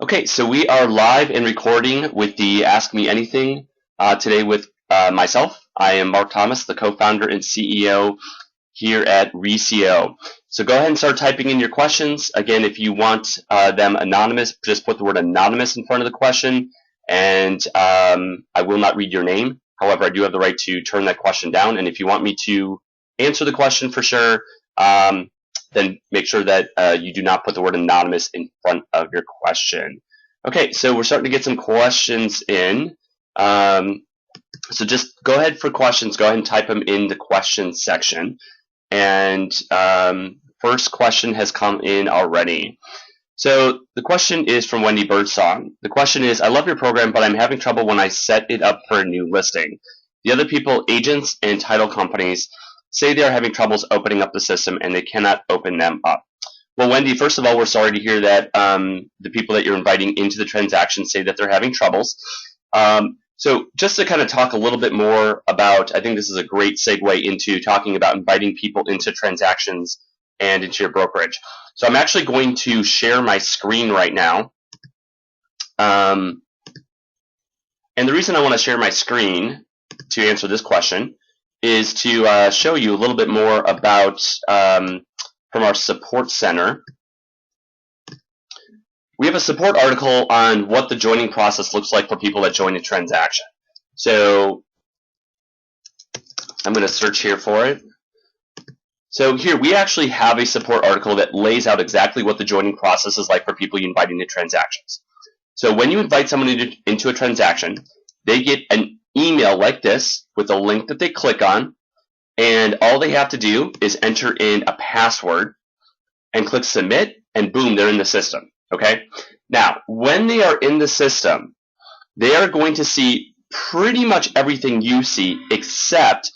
Okay, so we are live and recording with the Ask Me Anything today with myself. I am Mark Thomas, the co-founder and CEO here at Reesio. So go ahead and start typing in your questions. Again, if you want them anonymous, just put the word anonymous in front of the question, and I will not read your name. However, I do have the right to turn that question down, and if you want me to answer the question for sure, then make sure that you do not put the word anonymous in front of your question. Okay, so we're starting to get some questions in. So just go ahead for questions. Go ahead and type them in the questions section. And first question has come in already. So the question is from Wendy Birdsong. The question is, I love your program, but I'm having trouble when I set it up for a new listing. The other people, agents and title companies, say they are having troubles opening up the system and they cannot open them up. Well, Wendy, first of all, we're sorry to hear that the people that you're inviting into the transaction say that they're having troubles. So just to kind of talk a little bit more about, I think this is a great segue into talking about inviting people into transactions and into your brokerage. So I'm actually going to share my screen right now. And the reason I want to share my screen to answer this question is to show you a little bit more about from our support center. We have a support article on what the joining process looks like for people that join a transaction. So I'm going to search here for it. So here we actually have a support article that lays out exactly what the joining process is like for people you invite into transactions. So when you invite someone into a transaction, they get an email like this with a link that they click on, and all they have to do is enter in a password and click submit, and boom, they're in the system. Okay. Now, when they are in the system, they are going to see pretty much everything you see, except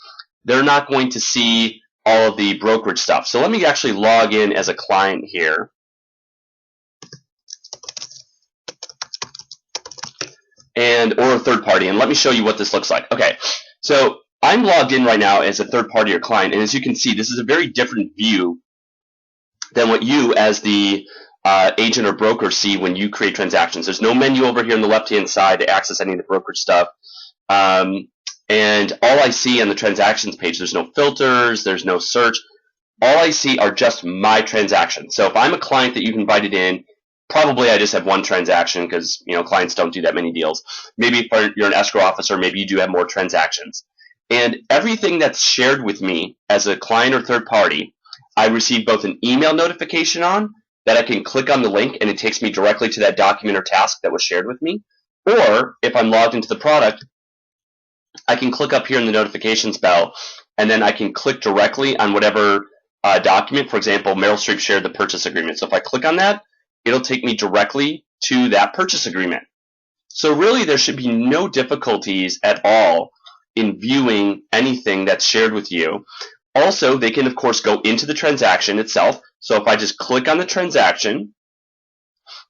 they're not going to see all of the brokerage stuff. So let me actually log in as a client here. Or a third party, and let me show you what this looks like. Okay, so I'm logged in right now as a third party or client, and as you can see, this is a very different view than what you as the agent or broker see when you create transactions. There's no menu over here on the left-hand side to access any of the brokerage stuff. And all I see on the transactions page, there's no filters, there's no search. All I see are just my transactions. So if I'm a client that you've invited in, probably I just have one transaction because clients don't do that many deals. Maybe if you're an escrow officer, maybe you do have more transactions. And everything that's shared with me as a client or third party, I receive both an email notification on that I can click on the link and it takes me directly to that document or task that was shared with me. Or if I'm logged into the product, I can click up here in the notifications bell and then I can click directly on whatever document. For example, Meryl Streep shared the purchase agreement. So if I click on that, it'll take me directly to that purchase agreement. So really there should be no difficulties at all in viewing anything that's shared with you. Also, they can, of course, go into the transaction itself. So if I just click on the transaction,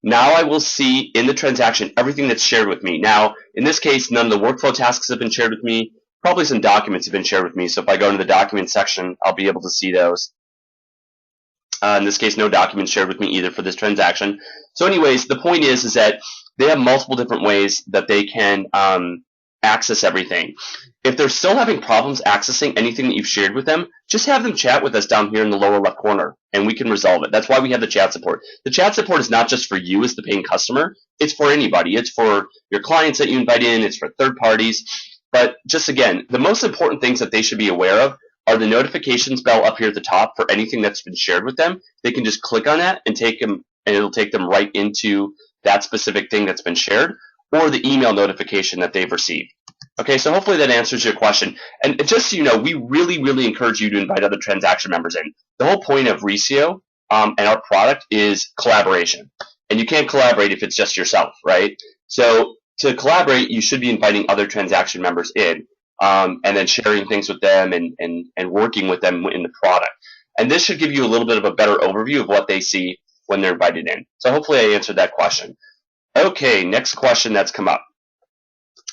now I will see in the transaction everything that's shared with me. Now, in this case, none of the workflow tasks have been shared with me. Probably some documents have been shared with me. So if I go into the document section, I'll be able to see those. In this case, no documents shared with me either for this transaction. So anyways, the point is that they have multiple different ways that they can access everything. If they're still having problems accessing anything that you've shared with them, just have them chat with us down here in the lower left corner, and we can resolve it. That's why we have the chat support. The chat support is not just for you as the paying customer. It's for anybody. It's for your clients that you invite in. It's for third parties. But just again, the most important things that they should be aware of are the notifications bell up here at the top for anything that's been shared with them. They can just click on that and it'll take them right into that specific thing that's been shared, or the email notification that they've received. Okay, so hopefully that answers your question. And just so you know, we really, really encourage you to invite other transaction members in. The whole point of Reesio and our product is collaboration. And you can't collaborate if it's just yourself, right? So to collaborate, you should be inviting other transaction members in. And then sharing things with them and working with them in the product. And this should give you a little bit of a better overview of what they see when they're invited in. So hopefully I answered that question. Okay, next question that's come up.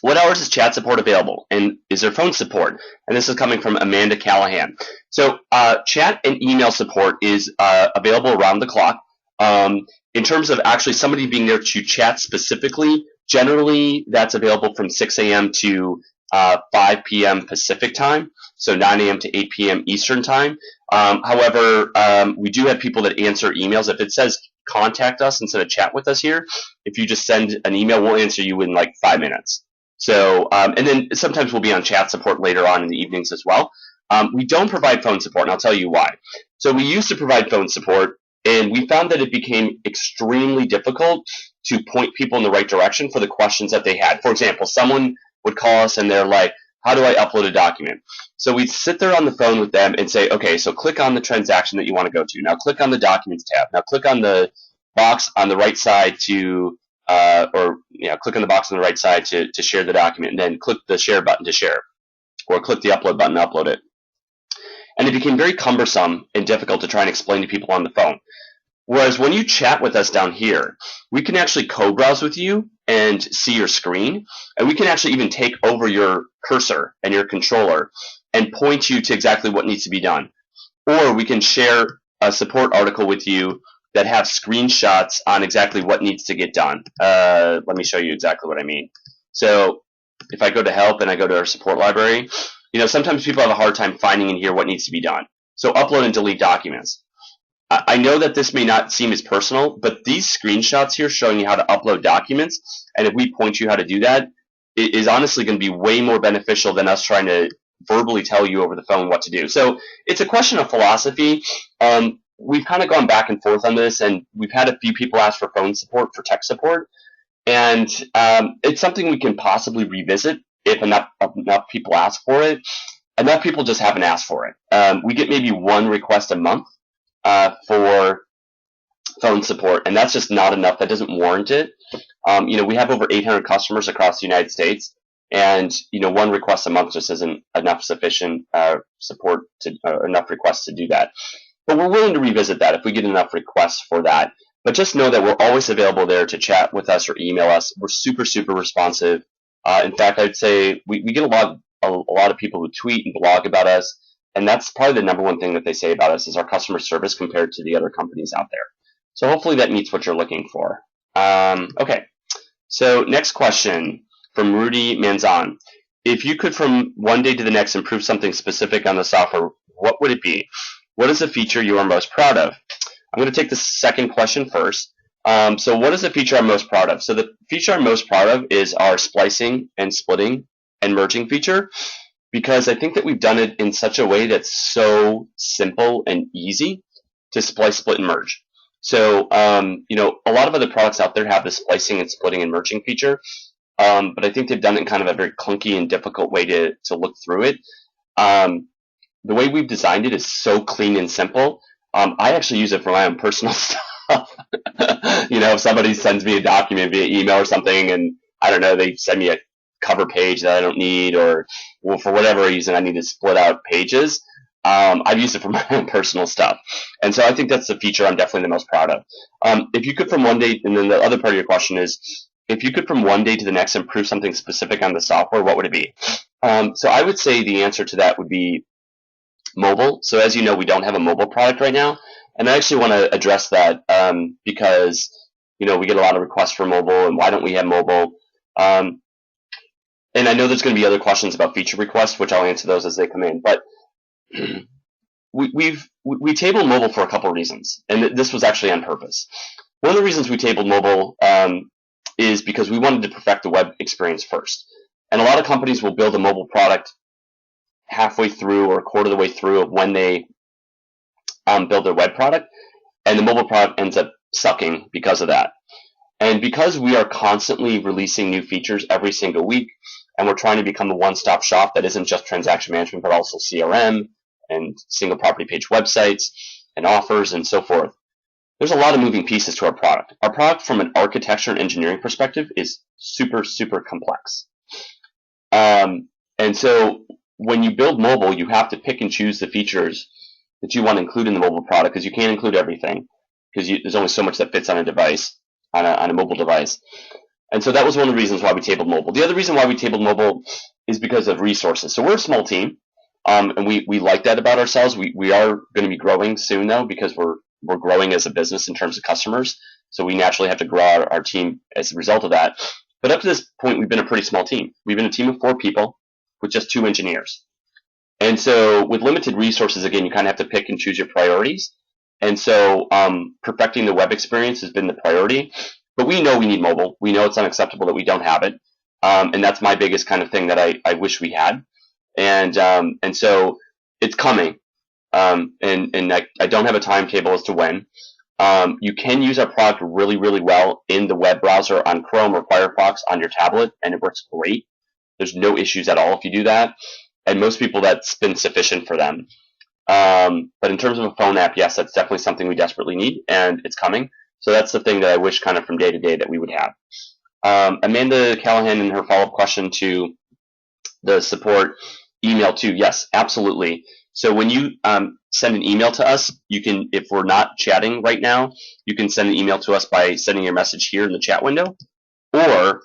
What hours is chat support available? And is there phone support? And this is coming from Amanda Callahan. So chat and email support is available around the clock. In terms of actually somebody being there to chat specifically, generally that's available from 6 a.m. to 5 p.m. Pacific time, so 9 a.m. to 8 p.m. Eastern time. However, we do have people that answer emails. If it says contact us instead of chat with us here, if you just send an email, we'll answer you in like 5 minutes. So, and then sometimes we'll be on chat support later on in the evenings as well. We don't provide phone support, and I'll tell you why. So we used to provide phone support, and we found that it became extremely difficult to point people in the right direction for the questions that they had. For example, someone would call us and they're like, how do I upload a document? So we'd sit there on the phone with them and say, okay, so click on the transaction that you want to go to. Now click on the documents tab. Now click on the box on the right side to, click on the box on the right side to share the document, and then click the share button to share, or click the upload button to upload it. And it became very cumbersome and difficult to try and explain to people on the phone. Whereas when you chat with us down here, we can actually co-browse with you and see your screen, and we can actually even take over your cursor and your controller and point you to exactly what needs to be done. Or we can share a support article with you that have screenshots on exactly what needs to get done. Let me show you exactly what I mean. So if I go to help and I go to our support library, sometimes people have a hard time finding in here what needs to be done. So upload and delete documents. I know that this may not seem as personal, but these screenshots here showing you how to upload documents, and if we point you how to do that, it is honestly going to be way more beneficial than us trying to verbally tell you over the phone what to do. So it's a question of philosophy. We've kind of gone back and forth on this, and we've had a few people ask for phone support, for tech support, and it's something we can possibly revisit if enough people ask for it. Enough people just haven't asked for it. We get maybe one request a month for phone support, and that's just not enough. That doesn't warrant it. We have over 800 customers across the United States, and one request a month just isn't enough sufficient support to enough requests to do that. But we're willing to revisit that if we get enough requests for that. But just know that we're always available there to chat with us or email us. We're super, super responsive. In fact, I'd say we get a lot of people who tweet and blog about us, and that's probably the number one thing that they say about us is our customer service compared to the other companies out there. So hopefully that meets what you're looking for. Okay, so next question from Rudy Manzan. If you could from one day to the next improve something specific on the software, what would it be? What is the feature you are most proud of? I'm going to take the second question first. So what is the feature I'm most proud of? So the feature I'm most proud of is our splicing and splitting and merging feature, because I think that we've done it in such a way that's so simple and easy to splice, split, and merge. So, a lot of other products out there have the splicing and splitting and merging feature, but I think they've done it in kind of a very clunky and difficult way to look through it. The way we've designed it is so clean and simple. I actually use it for my own personal stuff. If somebody sends me a document via email or something, and I don't know, they send me a cover page that I don't need, or for whatever reason I need to split out pages, I've used it for my own personal stuff. And so I think that's the feature I'm definitely the most proud of. If you could from one day, and then the other part of your question is, if you could from one day to the next improve something specific on the software, what would it be? So I would say the answer to that would be mobile. So as you know, we don't have a mobile product right now. And I actually want to address that because, we get a lot of requests for mobile, and why don't we have mobile? And I know there's going to be other questions about feature requests, which I'll answer those as they come in. But we tabled mobile for a couple of reasons, and this was actually on purpose. One of the reasons we tabled mobile is because we wanted to perfect the web experience first. And a lot of companies will build a mobile product halfway through or a quarter of the way through of when they build their web product, and the mobile product ends up sucking because of that. And because we are constantly releasing new features every single week, and we're trying to become a one-stop shop that isn't just transaction management, but also CRM and single property page websites and offers and so forth, there's a lot of moving pieces to our product. Our product from an architecture and engineering perspective is super, super complex. And so when you build mobile, you have to pick and choose the features that you want to include in the mobile product, because you can't include everything, because there's only so much that fits on a device, on a mobile device. And so that was one of the reasons why we tabled mobile. The other reason why we tabled mobile is because of resources. So we're a small team, and we like that about ourselves. We are going to be growing soon, though, because we're we're growing as a business in terms of customers. So we naturally have to grow our team as a result of that. But up to this point, we've been a pretty small team. We've been a team of 4 people with just 2 engineers. And so with limited resources, again, you kind of have to pick and choose your priorities. And so perfecting the web experience has been the priority. But we know we need mobile. We know it's unacceptable that we don't have it. And that's my biggest kind of thing that I wish we had. And so it's coming. And I don't have a timetable as to when. You can use our product really, really well in the web browser on Chrome or Firefox on your tablet, and it works great. There's no issues at all if you do that. And most people, that's been sufficient for them. But in terms of a phone app, yes, that's definitely something we desperately need, and it's coming. So that's the thing that I wish kind of from day to day that we would have. Amanda Callahan, in her follow-up question to the support email too, yes, absolutely. So when you send an email to us, you can, if we're not chatting right now, you can send an email to us by sending your message here in the chat window, or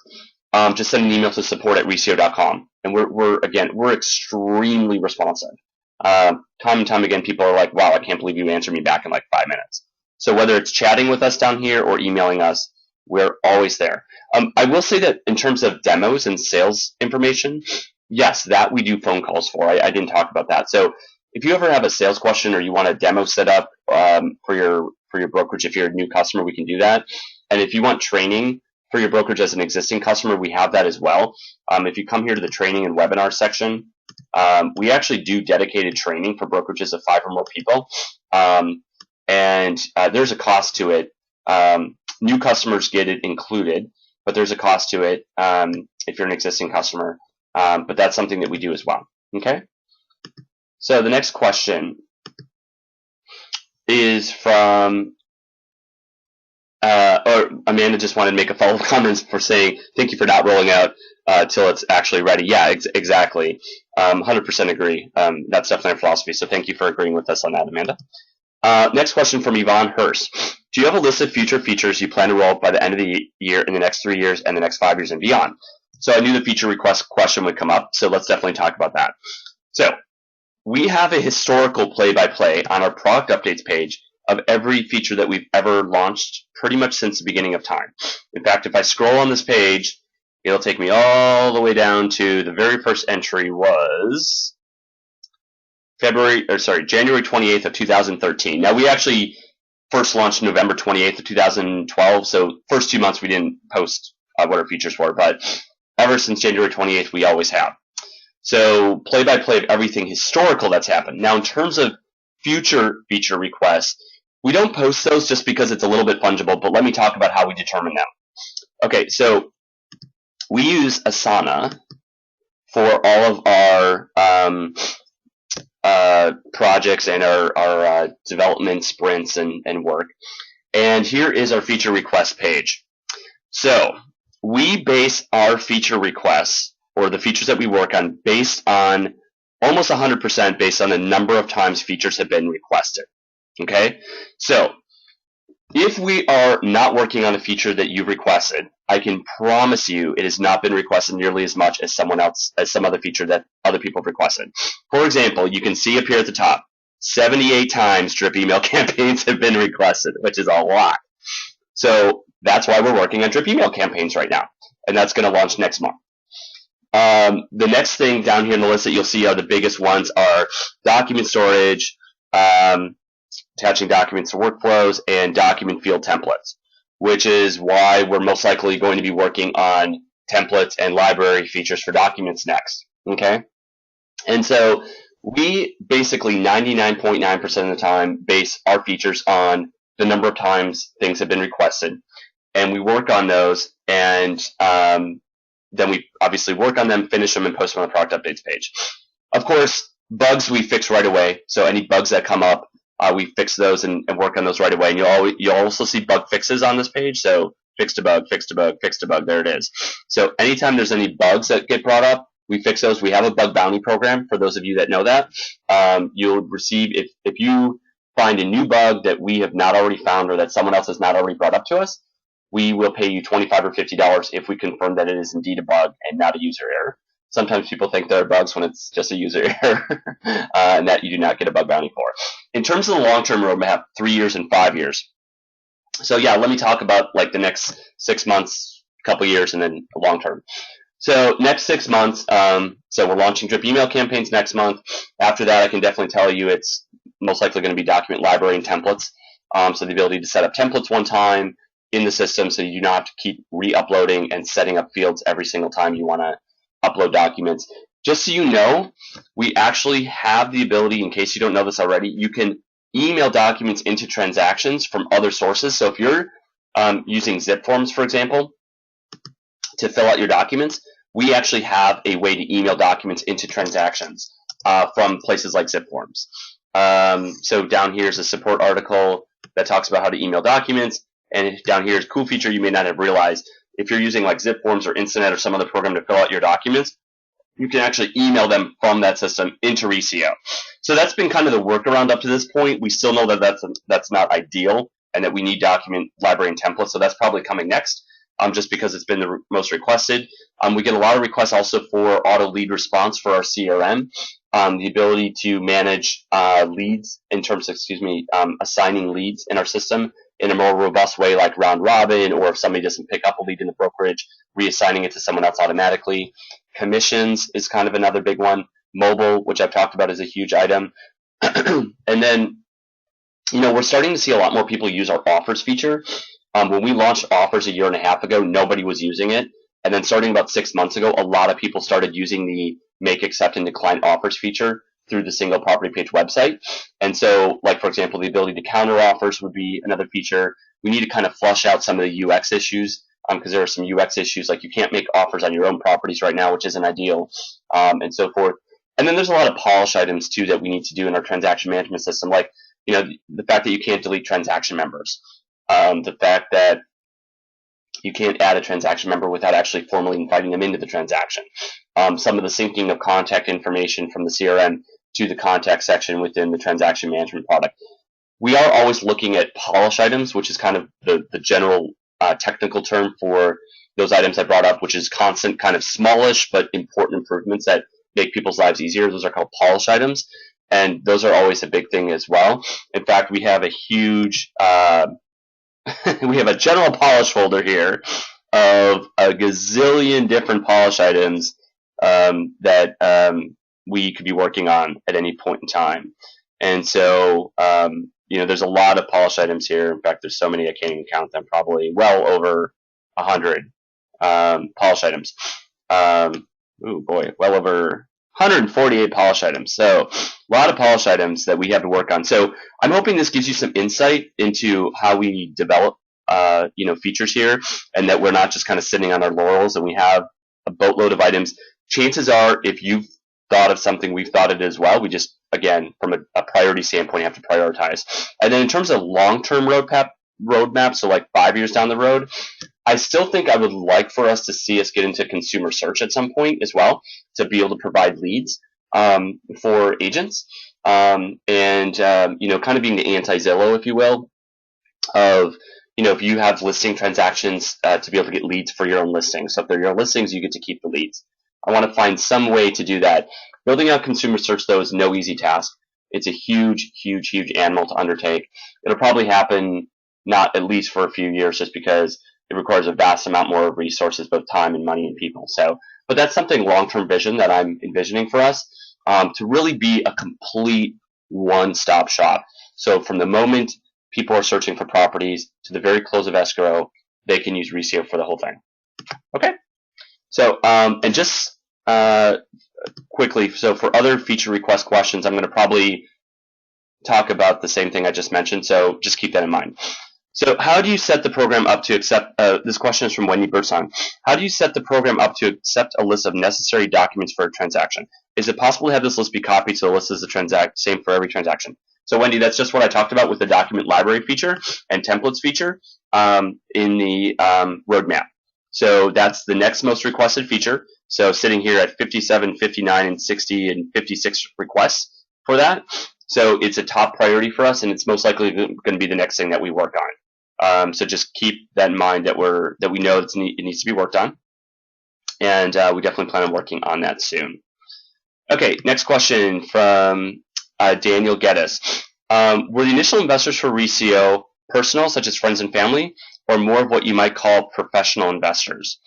just send an email to support@reesio.com. And we're extremely responsive. Time and time again, people are like, wow, I can't believe you answered me back in like 5 minutes. So whether it's chatting with us down here or emailing us, we're always there. I will say that in terms of demos and sales information, yes, that we do phone calls for. I didn't talk about that. So if you ever have a sales question or you want a demo set up for your brokerage, if you're a new customer, we can do that. And if you want training for your brokerage as an existing customer, we have that as well. If you come here to the training and webinar section, we actually do dedicated training for brokerages of 5 or more people. And there's a cost to it. New customers get it included, but there's a cost to it if you're an existing customer. But that's something that we do as well. Okay. So the next question is from, or Amanda just wanted to make a follow-up comment for saying, thank you for not rolling out till it's actually ready. Yeah, exactly. 100% agree. That's definitely our philosophy. So thank you for agreeing with us on that, Amanda. Next question from Yvonne Hurst. Do you have a list of future features you plan to roll out by the end of the year, in the next 3 years, and the next 5 years and beyond? So I knew the feature request question would come up, so let's definitely talk about that. So we have a historical play-by-play on our product updates page of every feature that we've ever launched pretty much since the beginning of time. In fact, if I scroll on this page, it'll take me all the way down to the very first entry was January 28th of 2013. Now, we actually first launched November 28th of 2012, so first 2 months we didn't post what our features were, but ever since January 28th, we always have. So play-by-play of everything historical that's happened. Now, in terms of future feature requests, we don't post those just because it's a little bit fungible, but let me talk about how we determine them. Okay, so we use Asana for all of our projects and our development sprints and work. And here is our feature request page. So we base our feature requests, or the features that we work on, based on almost 100% based on the number of times features have been requested. Okay? So if we are not working on a feature that you've requested, I can promise you it has not been requested nearly as much as some other feature that other people have requested. For example, you can see up here at the top, 78 times drip email campaigns have been requested, which is a lot. So that's why we're working on drip email campaigns right now, and that's going to launch next month. The next thing down here in the list that you'll see are the biggest ones are document storage, attaching documents to workflows, and document field templates, which is why we're most likely going to be working on templates and library features for documents next. Okay? And so we basically 99.9% of the time base our features on the number of times things have been requested, and we work on those, and then we obviously work on them, finish them, and post them on the product updates page. Of course, bugs we fix right away. So any bugs that come up, we fix those and work on those right away. And you'll also see bug fixes on this page. So fixed a bug, fixed a bug, fixed a bug. There it is. So anytime there's any bugs that get brought up, we fix those. We have a bug bounty program for those of you that know that. You'll receive, if you find a new bug that we have not already found or that someone else has not already brought up to us, we will pay you $25 or $50 if we confirm that it is indeed a bug and not a user error. Sometimes people think there are bugs when it's just a user error, and that you do not get a bug bounty for. In terms of the long-term roadmap, 3 years and 5 years. So yeah, let me talk about like the next 6 months, couple years, and then long term. So next 6 months, so we're launching drip email campaigns next month. After that, I can definitely tell you it's most likely going to be document library and templates. So the ability to set up templates one time in the system so you do not have to keep re-uploading and setting up fields every single time you want to upload documents. Just so you know, we actually have the ability, in case you don't know this already, you can email documents into transactions from other sources. So if you're using zip forms, for example, to fill out your documents, we actually have a way to email documents into transactions from places like zip forms. So down here is a support article that talks about how to email documents, and down here is a cool feature you may not have realized. If you're using like zip forms or Instinet or some other program to fill out your documents, you can actually email them from that system into Reesio. So that's been kind of the workaround up to this point. We still know that that's not ideal and that we need document library and templates, so that's probably coming next, just because it's been the most requested. We get a lot of requests also for auto lead response for our CRM, the ability to manage leads in terms of, assigning leads in our system in a more robust way, like round robin, or if somebody doesn't pick up a lead in the brokerage, reassigning it to someone else automatically. Commissions is kind of another big one. Mobile, which I've talked about, is a huge item. And then, we're starting to see a lot more people use our offers feature. When we launched offers a year and a half ago, nobody was using it. And then starting about 6 months ago, a lot of people started using the make, accept, and decline offers feature through the single property page website. And so, like, for example, the ability to counter offers would be another feature. We need to kind of flush out some of the UX issues, because there are some UX issues, like you can't make offers on your own properties right now, which isn't ideal, and so forth. And then there's a lot of polish items, too, that we need to do in our transaction management system, like, the fact that you can't delete transaction members, the fact that you can't add a transaction member without actually formally inviting them into the transaction. Some of the syncing of contact information from the CRM to the contact section within the transaction management product. We are always looking at polish items, which is kind of the general technical term for those items I brought up, which is constant, kind of smallish but important improvements that make people's lives easier. Those are called polish items, and those are always a big thing as well. In fact, we have a huge we have a general polish folder here of a gazillion different polish items that we could be working on at any point in time. And so, there's a lot of polish items here. In fact, there's so many I can't even count them. Probably well over 100 polish items. Oh boy, well over 148 polish items. So a lot of polish items that we have to work on. So I'm hoping this gives you some insight into how we develop, features here, and that we're not just kind of sitting on our laurels and we have a boatload of items. Chances are, if you've thought of something, we've thought of it as well. We just, again, from a priority standpoint, have to prioritize. And then in terms of long-term roadmap, so like 5 years down the road, I still think I would like for us to see us get into consumer search at some point as well, to be able to provide leads for agents, and kind of being the anti-Zillow, if you will, of, if you have listing transactions, to be able to get leads for your own listings. So if they're your listings, you get to keep the leads. I want to find some way to do that. Building out consumer search, though, is no easy task. It's a huge, huge, huge animal to undertake. It'll probably happen not at least for a few years, just because it requires a vast amount more of resources, both time and money and people. So, but that's something long-term vision that I'm envisioning for us, to really be a complete one-stop shop. So from the moment people are searching for properties to the very close of escrow, they can use Reesio for the whole thing. Okay. So, and just quickly, so for other feature request questions, I'm going to probably talk about the same thing I just mentioned. So just keep that in mind. So how do you set the program up to accept, this question is from Wendy Birdsong. How do you set the program up to accept a list of necessary documents for a transaction? Is it possible to have this list be copied so the list is the same for every transaction? So Wendy, that's just what I talked about with the document library feature and templates feature in the roadmap. So that's the next most requested feature. So sitting here at 57, 59, and 60, and 56 requests for that. So it's a top priority for us, and it's most likely going to be the next thing that we work on. So just keep that in mind, that we know it needs to be worked on. and we definitely plan on working on that soon. Okay, next question from Daniel Geddes. Were the initial investors for Reesio personal, such as friends and family, or more of what you might call professional investors?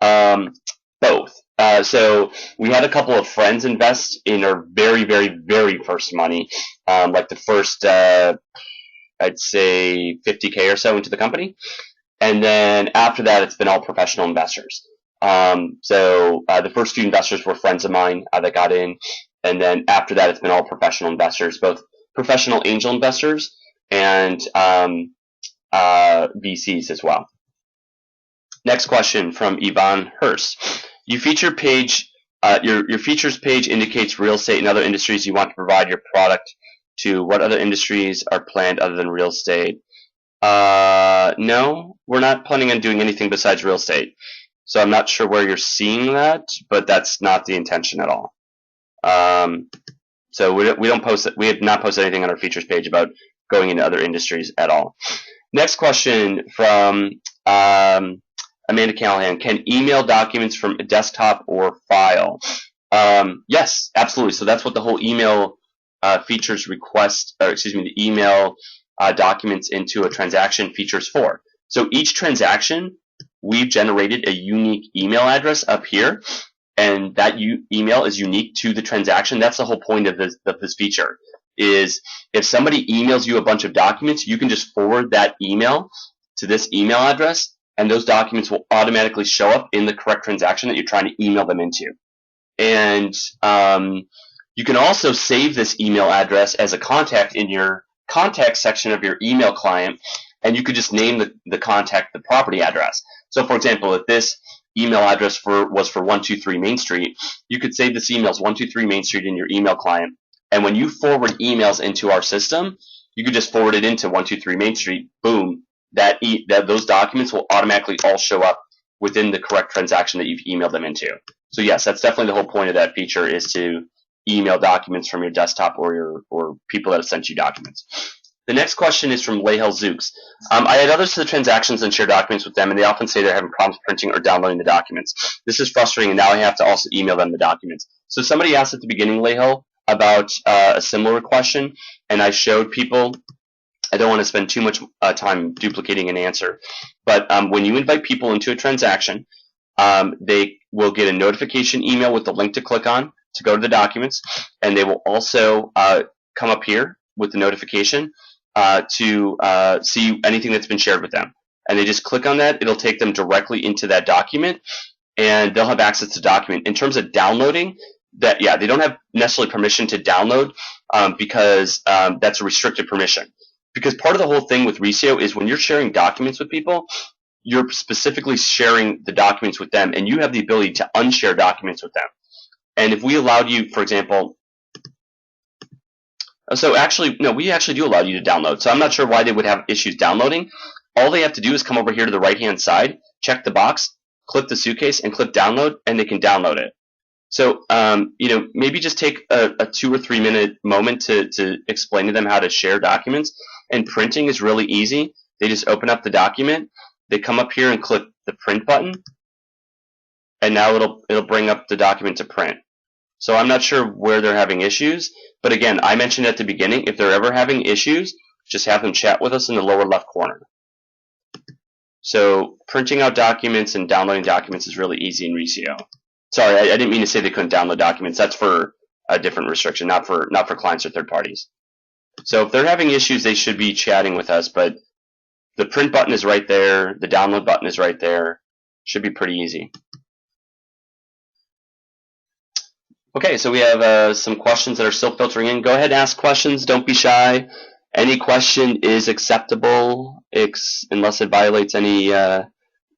Both. So we had a couple of friends invest in our very, very, very first money, like the first, I'd say 50K or so into the company. And then after that, it's been all professional investors. So the first few investors were friends of mine that got in. And then after that, it's been all professional investors, both professional angel investors and VCs as well. Next question from Yvonne Hurst. Your feature page, your features page indicates real estate and other industries you want to provide your product to. What other industries are planned other than real estate? No, we're not planning on doing anything besides real estate. So I'm not sure where you're seeing that, but that's not the intention at all. So we don't post it. We have not posted anything on our features page about going into other industries at all. Next question from Amanda Callahan. Can email documents from a desktop or file? Yes, absolutely. So that's what the whole email features request, or excuse me, the email documents into a transaction features for. So each transaction, we've generated a unique email address up here, and that email is unique to the transaction. That's the whole point of this feature, is if somebody emails you a bunch of documents, you can just forward that email to this email address, and those documents will automatically show up in the correct transaction that you're trying to email them into. And you can also save this email address as a contact in your contact section of your email client, and you could just name the contact the property address. So for example, if this email address was for 123 Main Street, you could save this email as 123 Main Street in your email client, and when you forward emails into our system, you could just forward it into 123 Main Street. Boom, those documents will automatically all show up within the correct transaction that you've emailed them into. So yes, that's definitely the whole point of that feature, is to email documents from your desktop or people that have sent you documents. The next question is from Lehel Zooks. I add others to the transactions and share documents with them, and they often say they're having problems printing or downloading the documents. This is frustrating, and now I have to also email them the documents. So somebody asked at the beginning, Lehel, about a similar question, and I showed people. I don't want to spend too much time duplicating an answer, but when you invite people into a transaction, they will get a notification email with the link to click on to go to the documents, and they will also come up here with the notification to see anything that's been shared with them. And they just click on that. It'll take them directly into that document, and they'll have access to the document. In terms of downloading, they don't have necessarily permission to download because that's a restricted permission. Because part of the whole thing with Reesio is when you're sharing documents with people, you're specifically sharing the documents with them, and you have the ability to unshare documents with them. And if we allowed you, for example, we actually do allow you to download. So I'm not sure why they would have issues downloading. All they have to do is come over here to the right-hand side, check the box, click the suitcase, and click download, and they can download it. So, maybe just take a 2 or 3 minute moment to explain to them how to share documents. And printing is really easy. They just open up the document, they come up here and click the print button, and now it'll bring up the document to print. So I'm not sure where they're having issues, but again, I mentioned at the beginning, if they're ever having issues, just have them chat with us in the lower left corner. So printing out documents and downloading documents is really easy in Reesio. Sorry, I didn't mean to say they couldn't download documents. That's for a different restriction, not for clients or third parties. So if they're having issues, they should be chatting with us, but the print button is right there. The download button is right there. Should be pretty easy. Okay, so we have some questions that are still filtering in. Go ahead and ask questions. Don't be shy. Any question is acceptable unless it violates any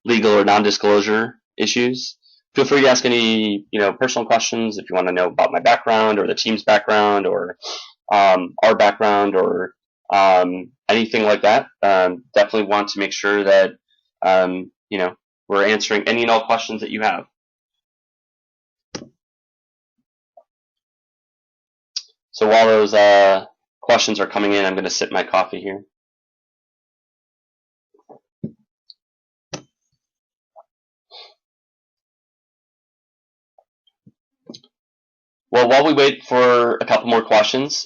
legal or non-disclosure issues. Feel free to ask any personal questions if you want to know about my background or the team's background or our background or anything like that. Definitely want to make sure that we're answering any and all questions that you have. So while those questions are coming in, I'm going to sip my coffee here. Well, while we wait for a couple more questions,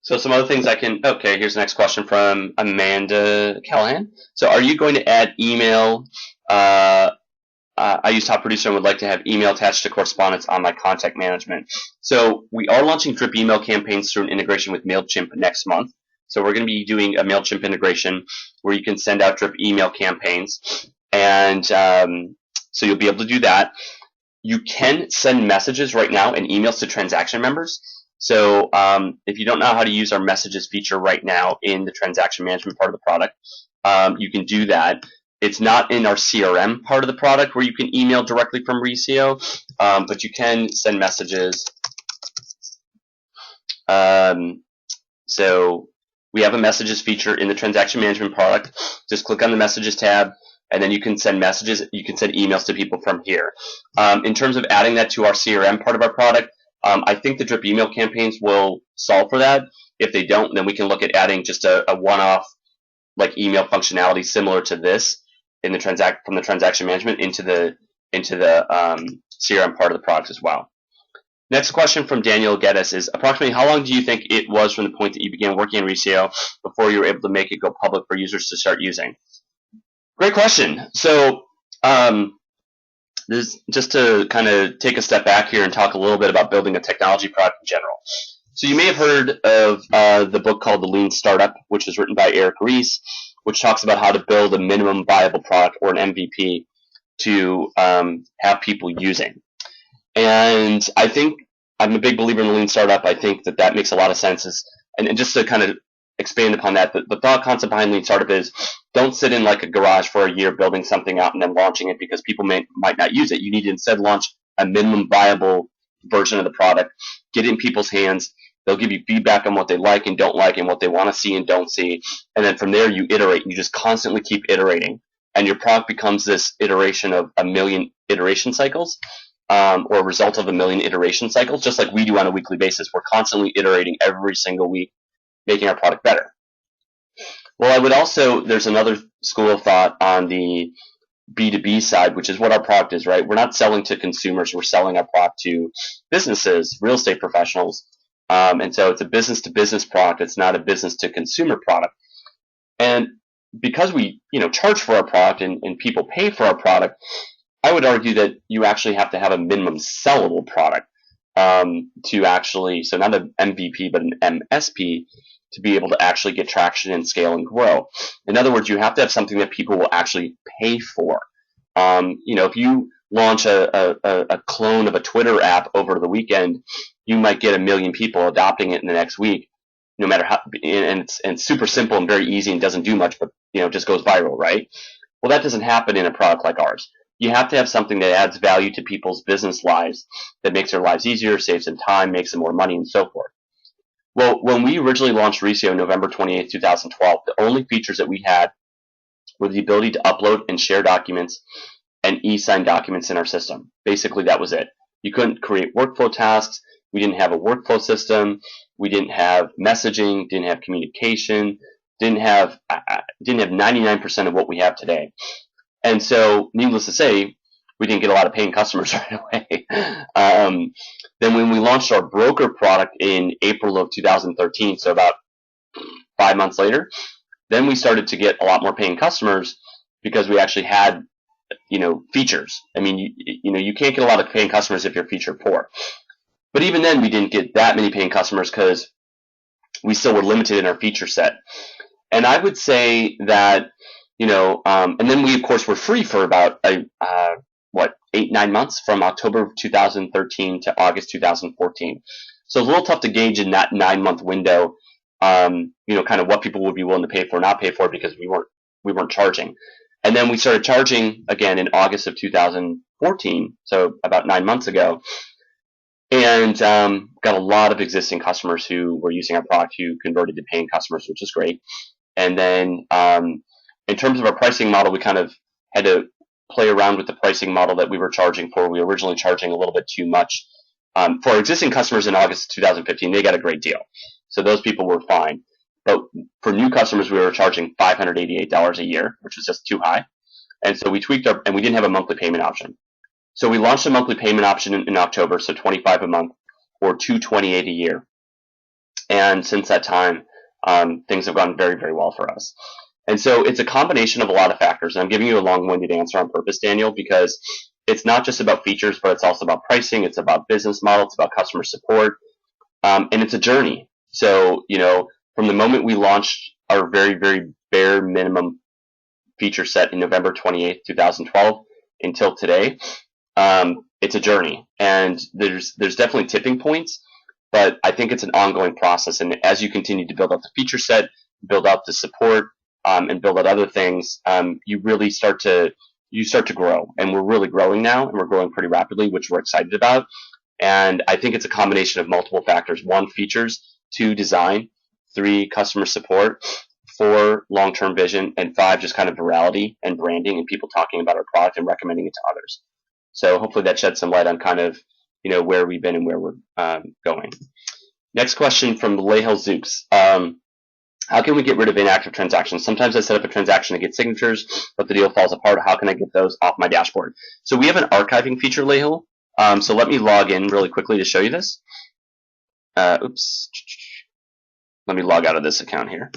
so some other things I can. Okay, here's the next question from Amanda Callahan. So, are you going to add email? Uh, I use Top Producer and would like to have email attached to correspondence on my contact management. So we are launching drip email campaigns through an integration with MailChimp next month. So we're going to be doing a MailChimp integration where you can send out drip email campaigns. And so you'll be able to do that. You can send messages right now and emails to transaction members. So if you don't know how to use our messages feature right now in the transaction management part of the product, you can do that. It's not in our CRM part of the product where you can email directly from Reesio, but you can send messages. So we have a messages feature in the transaction management product. Just click on the messages tab, and then you can send messages. You can send emails to people from here. In terms of adding that to our CRM part of our product, I think the drip email campaigns will solve for that. If they don't, then we can look at adding just a one-off like email functionality similar to this in the from the transaction management into the CRM part of the product as well. Next question from Daniel Geddes is, approximately how long do you think it was from the point that you began working in Reesio before you were able to make it go public for users to start using? Great question. So this, just to kind of take a step back here and talk a little bit about building a technology product in general. So you may have heard of the book called The Lean Startup, which was written by Eric Ries, which talks about how to build a minimum viable product or an MVP to have people using. And I think I'm a big believer in the Lean Startup. I think that that makes a lot of sense. And just to kind of expand upon that, the thought concept behind Lean Startup is don't sit in like a garage for a year building something out and then launching it because people might not use it. You need to instead launch a minimum viable version of the product, get it in people's hands. They'll give you feedback on what they like and don't like and what they want to see and don't see. And then from there, you iterate. You just constantly keep iterating. And your product becomes this iteration of a million iteration cycles, or a result of a million iteration cycles, just like we do on a weekly basis. We're constantly iterating every single week, making our product better. Well, I would also, there's another school of thought on the B2B side, which is what our product is, right? We're not selling to consumers. We're selling our product to businesses, real estate professionals. And so it's a business-to-business product. It's not a business-to-consumer product. And because we, charge for our product and people pay for our product, I would argue that you actually have to have a minimum sellable product to actually, so not an MVP, but an MSP, to be able to actually get traction and scale and grow. In other words, you have to have something that people will actually pay for. If you launch a clone of a Twitter app over the weekend, you might get 1 million people adopting it in the next week, no matter how, and it's super simple and very easy and doesn't do much, but just goes viral, right? Well, that doesn't happen in a product like ours. You have to have something that adds value to people's business lives, that makes their lives easier, saves them time, makes them more money, and so forth. Well, when we originally launched Reesio November 28, 2012, the only features that we had were the ability to upload and share documents and e-sign documents in our system. Basically, that was it. You couldn't create workflow tasks. We didn't have a workflow system. We didn't have messaging, didn't have communication, didn't have 99% of what we have today. And so, needless to say, we didn't get a lot of paying customers right away. Then when we launched our broker product in April of 2013, so about 5 months later, then we started to get a lot more paying customers because we actually had, features. I mean, you can't get a lot of paying customers if you're feature poor. But even then, we didn't get that many paying customers because we still were limited in our feature set. And I would say that, and then we, of course, were free for about 8-9 months from October of 2013 to August 2014. So it's a little tough to gauge in that 9-month window, kind of what people would be willing to pay for or not pay for because we weren't charging. And then we started charging again in August of 2014, so about 9 months ago, and got a lot of existing customers who were using our product who converted to paying customers, which is great. And then in terms of our pricing model, we kind of had to play around with the pricing model that we were charging for. We were originally charging a little bit too much. For our existing customers in August 2015, they got a great deal. So those people were fine. But for new customers, we were charging $588 a year, which was just too high. And so we tweaked and we didn't have a monthly payment option. So we launched a monthly payment option in October, so $25 a month or $228 a year. And since that time, things have gone very, very well for us. And so it's a combination of a lot of factors. And I'm giving you a long-winded answer on purpose, Daniel, because it's not just about features, but it's also about pricing. It's about business model. It's about customer support. And it's a journey. So, from the moment we launched our very, very bare minimum feature set in November 28th, 2012 until today, it's a journey. And there's definitely tipping points, but I think it's an ongoing process. And as you continue to build out the feature set, build out the support, and build out other things, you really start to grow. And we're really growing now, and we're growing pretty rapidly, which we're excited about. And I think it's a combination of multiple factors. 1, features. 2, design. 3, customer support. 4, long-term vision. And 5, just kind of virality and branding and people talking about our product and recommending it to others. So hopefully that sheds some light on kind of, where we've been and where we're going. Next question from Lehel Zooks. How can we get rid of inactive transactions? Sometimes I set up a transaction to get signatures, but the deal falls apart. How can I get those off my dashboard? So we have an archiving feature, Lehel. So let me log in really quickly to show you this. Oops. Let me log out of this account here.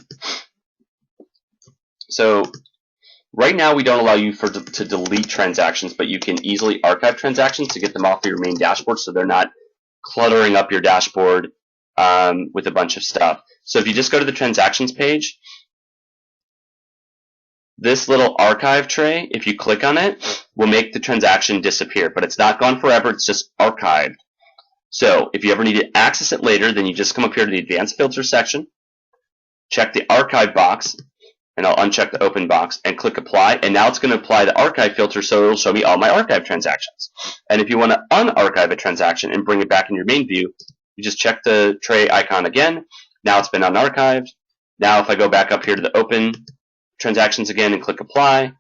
So right now we don't allow you to delete transactions, but you can easily archive transactions to get them off of your main dashboard so they're not cluttering up your dashboard with a bunch of stuff. So if you just go to the transactions page, this little archive tray, if you click on it, will make the transaction disappear, but it's not gone forever, it's just archived. So if you ever need to access it later, then you just come up here to the advanced filter section, check the archive box, and I'll uncheck the open box and click apply, and now it's going to apply the archive filter so it'll show me all my archive transactions. And if you want to unarchive a transaction and bring it back in your main view, you just check the tray icon again. Now it's been unarchived. Now if I go back up here to the open transactions again and click apply,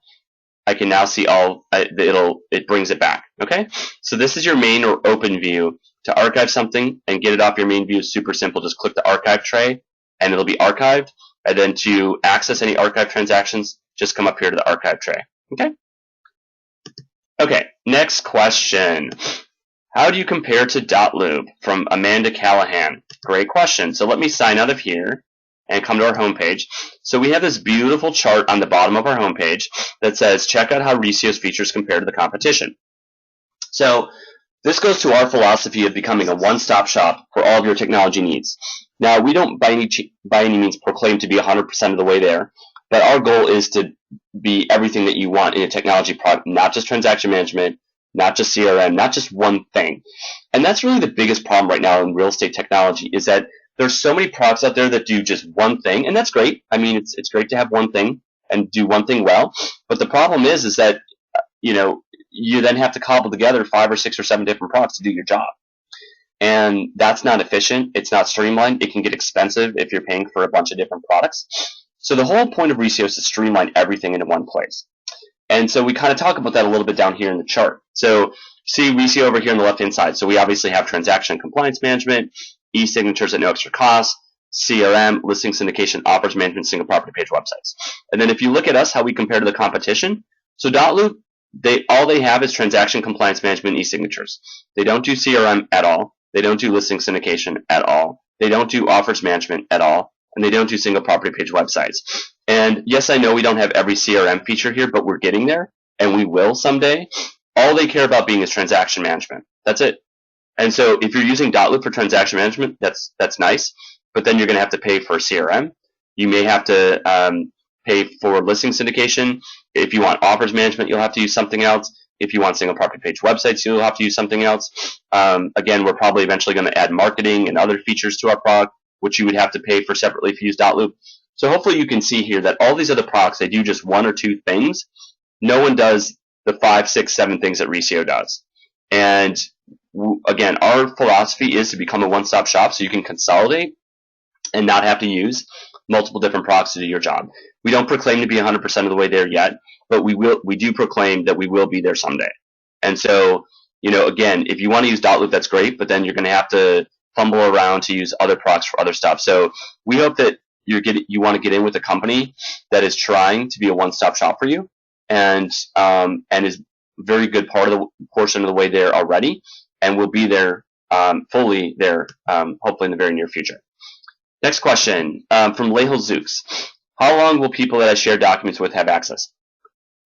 I can now see it brings it back. Okay? So this is your main or open view. To archive something and get it off your main view is super simple. Just click the archive tray and it'll be archived. And then to access any archive transactions, just come up here to the archive tray. Okay? Okay, next question. How do you compare to .loop? From Amanda Callahan. Great question. So let me sign out of here and come to our homepage. So we have this beautiful chart on the bottom of our homepage that says, check out how Reesio's features compare to the competition. So this goes to our philosophy of becoming a one-stop shop for all of your technology needs. Now, we don't by any means proclaim to be 100% of the way there, but our goal is to be everything that you want in a technology product, not just transaction management, not just CRM, not just one thing. And that's really the biggest problem right now in real estate technology is that there's so many products out there that do just one thing, and that's great. I mean, it's great to have one thing and do one thing well, but the problem is that, you then have to cobble together 5 or 6 or 7 different products to do your job. And that's not efficient. It's not streamlined. It can get expensive if you're paying for a bunch of different products. So the whole point of Reesio is to streamline everything into one place. And so we kind of talk about that a little bit down here in the chart. So see Reesio over here on the left-hand side. So we obviously have transaction compliance management, e-signatures at no extra cost, CRM, listing syndication, offers management, single property page websites. And then if you look at us, how we compare to the competition, so .loop, all they have is transaction compliance management and e-signatures. They don't do CRM at all. They don't do listing syndication at all. They don't do offers management at all. And they don't do single property page websites. And yes, I know we don't have every CRM feature here, but we're getting there, and we will someday. All they care about being is transaction management. That's it. And so if you're using .loop for transaction management, that's nice, but then you're going to have to pay for CRM. You may have to pay for listing syndication. If you want offers management, you'll have to use something else. If you want single property page websites, you'll have to use something else. Again, we're probably eventually going to add marketing and other features to our product, which you would have to pay for separately if you use .loop. So hopefully you can see here that all these other products, they do just 1 or 2 things. No one does the 5, 6, 7 things that Reesio does. And again, our philosophy is to become a one-stop shop so you can consolidate and not have to use multiple different products to do your job. We don't proclaim to be 100% of the way there yet, but we do proclaim that we will be there someday. And so, again, if you want to use .loop, that's great, but then you're going to have to fumble around to use other products for other stuff. So we hope that you want to get in with a company that is trying to be a one-stop shop for you and is very good portion of the way there already, and we'll be there fully there, hopefully in the very near future. Next question from Lehel Zooks. How long will people that I share documents with have access?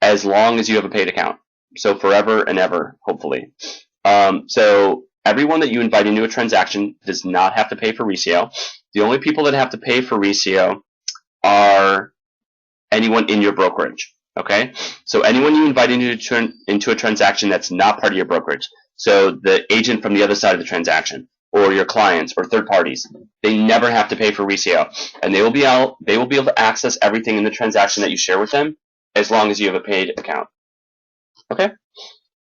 As long as you have a paid account. So forever and ever, hopefully. So everyone that you invite into a transaction does not have to pay for Reesio. The only people that have to pay for Reesio are anyone in your brokerage. Okay? So anyone you invite into a transaction that's not part of your brokerage. So the agent from the other side of the transaction, or your clients, or third parties, they never have to pay for Reesio, and they will be able to access everything in the transaction that you share with them, as long as you have a paid account. Okay?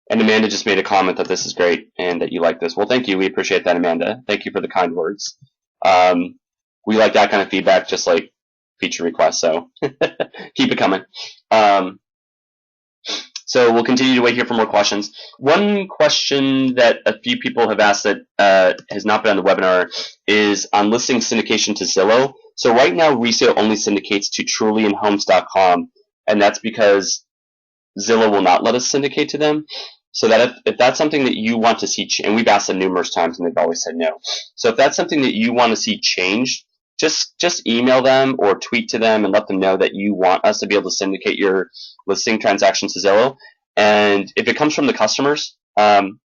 And Amanda just made a comment that this is great and that you like this. Well, thank you. We appreciate that, Amanda. Thank you for the kind words. We like that kind of feedback, just like feature requests, so keep it coming. So we'll continue to wait here for more questions. One question that a few people have asked that has not been on the webinar is on listing syndication to Zillow. So right now, Reesio only syndicates to TrulyandHomes.com, and that's because Zillow will not let us syndicate to them. So that if that's something that you want to see, and we've asked them numerous times and they've always said no. So if that's something that you want to see changed, just email them or tweet to them and let them know that you want us to be able to syndicate your listing transactions to Zillow. And if it comes from the customers, they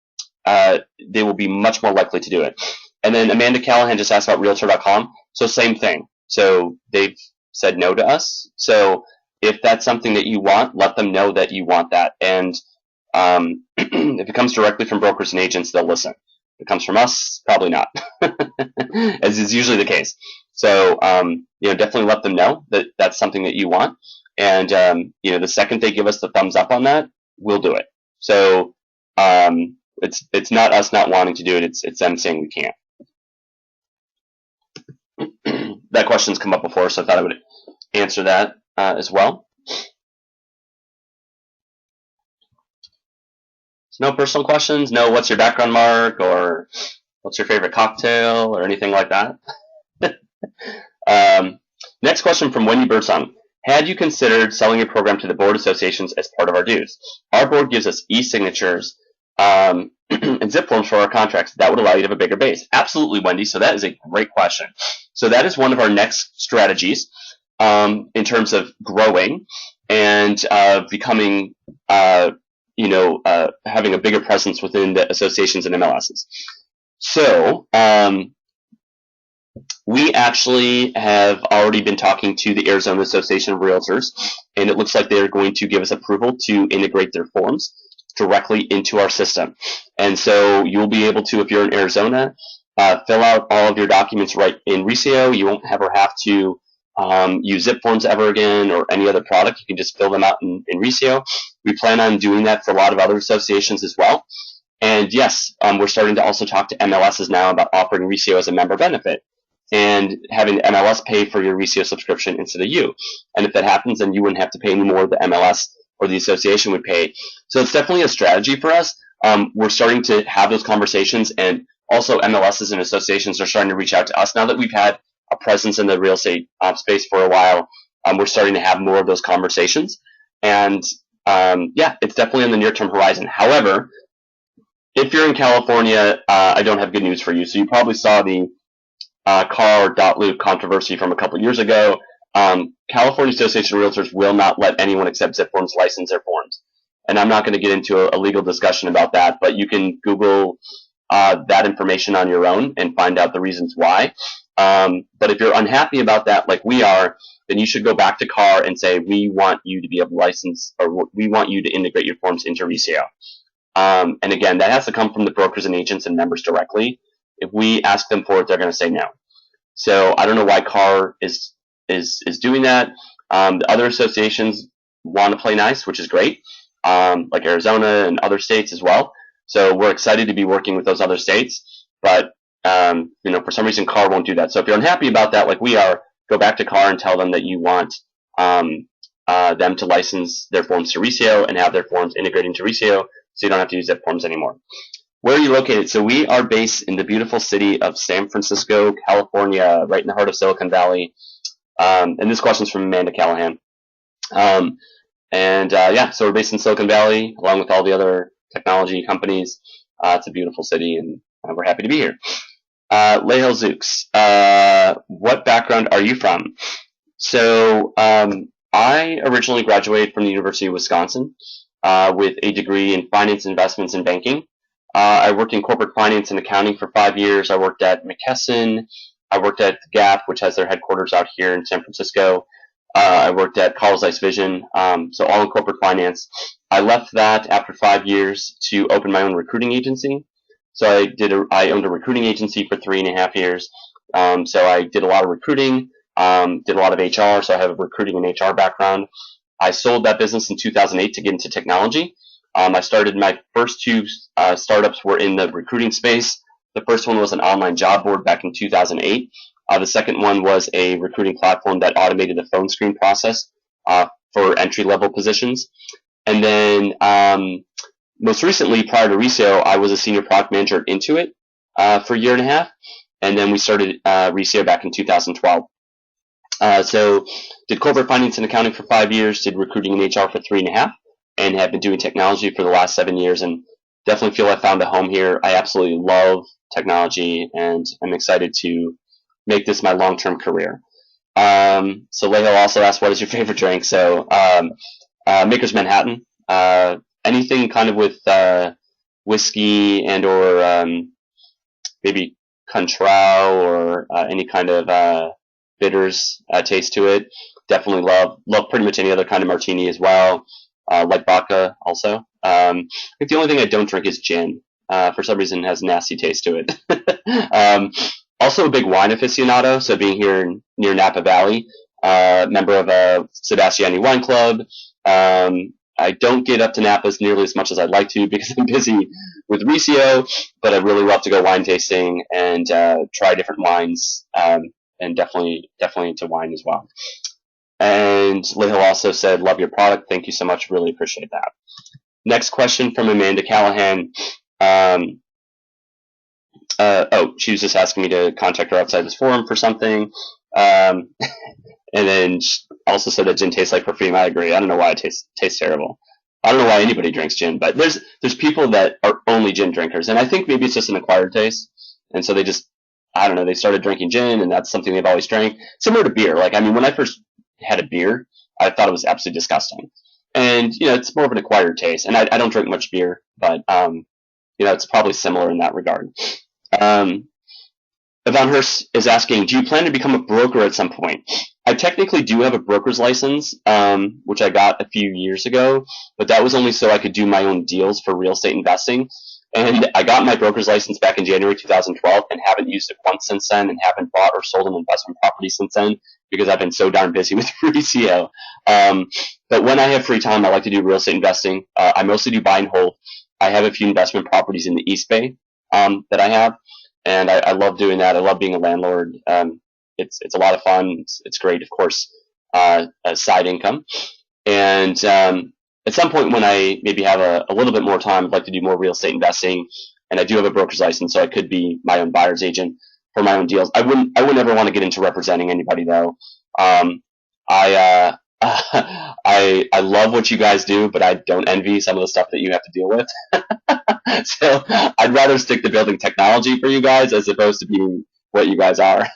will be much more likely to do it. And then Amanda Callahan just asked about Realtor.com. So same thing. So they've said no to us. So if that's something that you want, let them know that you want that. And if it comes directly from brokers and agents, they'll listen. If it comes from us, probably not, as is usually the case. So definitely let them know that that's something that you want. And the second they give us the thumbs up on that, we'll do it. So it's not us not wanting to do it. It's them saying we can't. That question's come up before, so I thought I would answer that as well. So no personal questions, no what's your background mark or what's your favorite cocktail or anything like that. Next question from Wendy Birdsong. Had you considered selling your program to the board associations as part of our dues? Our board gives us e-signatures and zip forms for our contracts. That would allow you to have a bigger base. Absolutely, Wendy. So that is a great question. So that is one of our next strategies in terms of growing and becoming, having a bigger presence within the associations and MLSs. So we actually have already been talking to the Arizona Association of Realtors, and it looks like they're going to give us approval to integrate their forms directly into our system. And so you'll be able to, if you're in Arizona, fill out all of your documents right in Reesio. You won't ever have to use zip forms ever again or any other product. You can just fill them out in Reesio. We plan on doing that for a lot of other associations as well. And yes, we're starting to also talk to MLSs now about offering Reesio as a member benefit and having the MLS pay for your Reesio subscription instead of you. And if that happens, then you wouldn't have to pay any more. The MLS or the association would pay. So it's definitely a strategy for us. We're starting to have those conversations, and also MLSs and associations are starting to reach out to us now that we've had a presence in the real estate space for a while. We're starting to have more of those conversations, and it's definitely on the near-term horizon. However, if you're in California, I don't have good news for you. So you probably saw the car.loop controversy from a couple years ago. California Association of Realtors will not let anyone except zip forms license their forms. And I'm not going to get into a legal discussion about that, but you can Google that information on your own and find out the reasons why. But if you're unhappy about that, like we are, then you should go back to CAR and say, we want you to be able to license, or we want you to integrate your forms into Reesio. And again, that has to come from the brokers and agents and members directly. If we ask them for it, they're going to say no. So I don't know why CAR is doing that. The other associations want to play nice, which is great, like Arizona and other states as well. So we're excited to be working with those other states. But for some reason, CAR won't do that. So if you're unhappy about that, like we are, go back to CAR and tell them that you want them to license their forms to Reesio and have their forms integrated into Reesio, so you don't have to use zip forms anymore. Where are you located? So we are based in the beautiful city of San Francisco, California, right in the heart of Silicon Valley. And this question is from Amanda Callahan. And yeah, so we're based in Silicon Valley, along with all the other technology companies. It's a beautiful city, and we're happy to be here. Lehel Zooks, what background are you from? So I originally graduated from the University of Wisconsin with a degree in finance, investments, and banking. I worked in corporate finance and accounting for 5 years. I worked at McKesson. I worked at Gap, which has their headquarters out here in San Francisco. I worked at Carl Zeiss Vision, so all in corporate finance. I left that after 5 years to open my own recruiting agency. So I owned a recruiting agency for 3.5 years. So I did a lot of recruiting, did a lot of HR. So I have a recruiting and HR background. I sold that business in 2008 to get into technology. I started my first two startups were in the recruiting space. The first one was an online job board back in 2008. The second one was a recruiting platform that automated the phone screen process for entry-level positions. And then most recently, prior to Reesio, I was a senior product manager at Intuit for a year and a half. And then we started Reesio back in 2012. So did corporate finance and accounting for 5 years, did recruiting and HR for 3.5, and have been doing technology for the last 7 years, and definitely feel I found a home here. I absolutely love technology, and I'm excited to make this my long-term career. So Leo also asked, what is your favorite drink? So Maker's Manhattan. Anything kind of with whiskey and or maybe Contral or any kind of bitters taste to it. Definitely love pretty much any other kind of martini as well. Like vodka also. I think the only thing I don't drink is gin. For some reason, it has a nasty taste to it. Also a big wine aficionado. So being here near Napa Valley, member of a Sebastiani Wine Club. I don't get up to Napa's nearly as much as I'd like to because I'm busy with Reesio, but I really love to go wine tasting and try different wines, and definitely into wine as well. And Lehil also said, love your product. Thank you so much. Really appreciate that. Next question from Amanda Callahan. She was just asking me to contact her outside this forum for something. And then she also said that gin tastes like perfume. I agree. I don't know why it tastes terrible. I don't know why anybody drinks gin, but there's people that are only gin drinkers, and I think maybe it's just an acquired taste, and so they just, I don't know, they started drinking gin, and that's something they've always drank. Similar to beer. Like, I mean, when I first had a beer, I thought it was absolutely disgusting, and it's more of an acquired taste. And I don't drink much beer, but it's probably similar in that regard. Yvonne Hurst is asking, do you plan to become a broker at some point? I technically do have a broker's license, which I got a few years ago, but that was only so I could do my own deals for real estate investing. And I got my broker's license back in January 2012 and haven't used it once since then, and haven't bought or sold an investment property since then because I've been so darn busy with Reesio. But when I have free time, I like to do real estate investing. I mostly do buy and hold. I have a few investment properties in the East Bay that I have. And I love doing that. I love being a landlord. It's a lot of fun. It's great, of course, a side income. And at some point when I maybe have a little bit more time, I'd like to do more real estate investing. And I do have a broker's license, so I could be my own buyer's agent for my own deals. I wouldn't ever want to get into representing anybody, though. I love what you guys do, but I don't envy some of the stuff that you have to deal with. So I'd rather stick to building technology for you guys as opposed to being what you guys are.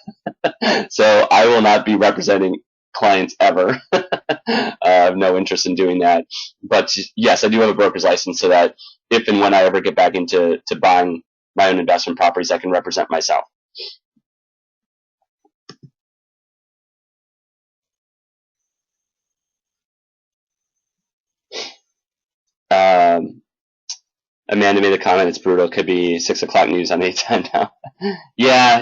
So I will not be representing clients ever. I have no interest in doing that. But yes, I do have a broker's license so that if and when I ever get back into buying my own investment properties, I can represent myself. Amanda made a comment, it's brutal. It could be 6 o'clock news on 8:10 now. Yeah,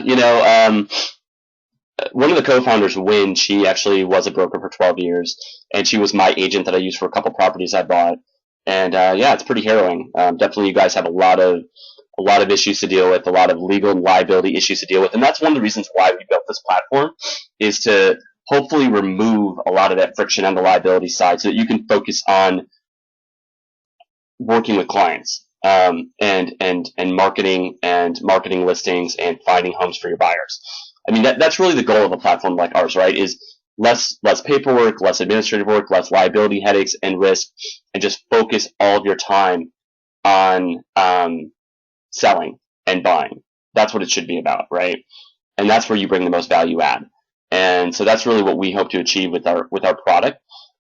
one of the co-founders, Wynn, she actually was a broker for 12 years, and she was my agent that I used for a couple properties I bought. And yeah, it's pretty harrowing. Definitely, you guys have a lot of issues to deal with, a lot of legal and liability issues to deal with, and that's one of the reasons why we built this platform, is to hopefully remove a lot of that friction on the liability side, so that you can focus on working with clients. And marketing listings and finding homes for your buyers. I mean, that's really the goal of a platform like ours, right? Is less paperwork, less administrative work, less liability headaches and risk, and just focus all of your time on selling and buying. That's what it should be about, right? And that's where you bring the most value add. And so that's really what we hope to achieve with our product.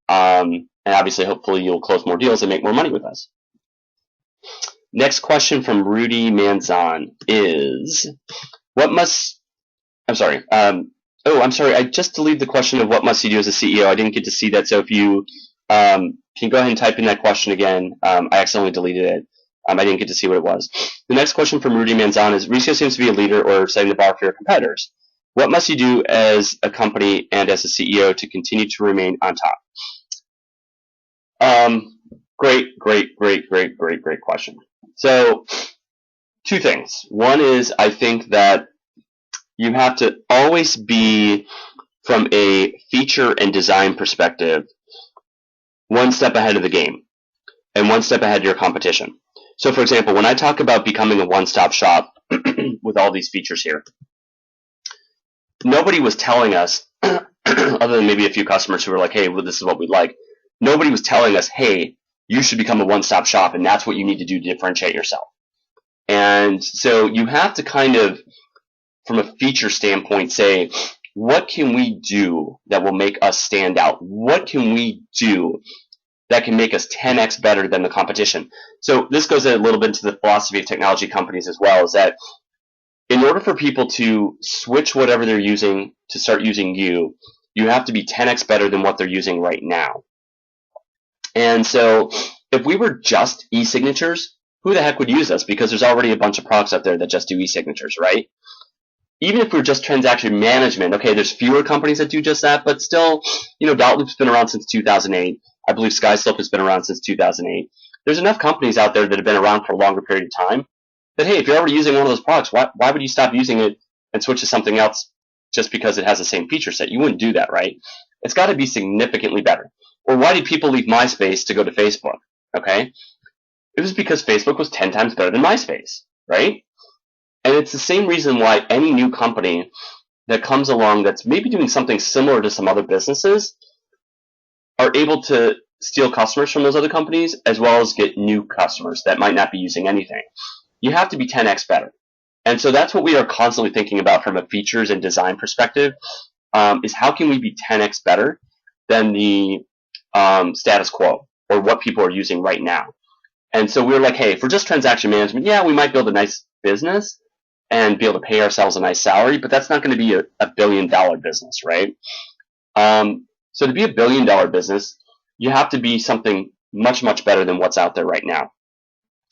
And obviously, hopefully, you'll close more deals and make more money with us. Next question from Rudy Manzan is, what must, I'm sorry, I'm sorry, I just deleted the question of what must you do as a CEO. I didn't get to see that, so if you can go ahead and type in that question again. I accidentally deleted it. I didn't get to see what it was. The next question from Rudy Manzan is, Reesio seems to be a leader or setting the bar for your competitors. What must you do as a company and as a CEO to continue to remain on top? Great question. So, two things. One is, I think that you have to always be, from a feature and design perspective, one step ahead of the game and one step ahead of your competition. So, for example, when I talk about becoming a one-stop shop with all these features here, nobody was telling us, other than maybe a few customers who were like, hey, well, this is what we'd like. Nobody was telling us, hey, you should become a one-stop shop, and that's what you need to do to differentiate yourself. And so you have to kind of, from a feature standpoint, say, what can we do that will make us stand out? What can we do that can make us 10x better than the competition? So this goes a little bit into the philosophy of technology companies as well, is that in order for people to switch whatever they're using to start using you, you have to be 10x better than what they're using right now. And so if we were just e-signatures, who the heck would use us? Because there's already a bunch of products out there that just do e-signatures, right? Even if we're just transaction management, okay, there's fewer companies that do just that, but still, Dotloop's been around since 2008. I believe SkySlope has been around since 2008. There's enough companies out there that have been around for a longer period of time that, hey, if you're already using one of those products, why would you stop using it and switch to something else just because it has the same feature set? You wouldn't do that, right? It's got to be significantly better. Or why did people leave MySpace to go to Facebook? Okay, it was because Facebook was 10 times better than MySpace, right? And it's the same reason why any new company that comes along that's maybe doing something similar to some other businesses are able to steal customers from those other companies, as well as get new customers that might not be using anything. You have to be 10x better. And so that's what we are constantly thinking about from a features and design perspective, is how can we be 10x better than the status quo or what people are using right now. And so we're like, hey, if we're just transaction management, yeah, we might build a nice business and be able to pay ourselves a nice salary, but that's not going to be a billion-dollar business, right? So to be a billion-dollar business, you have to be something much, much better than what's out there right now.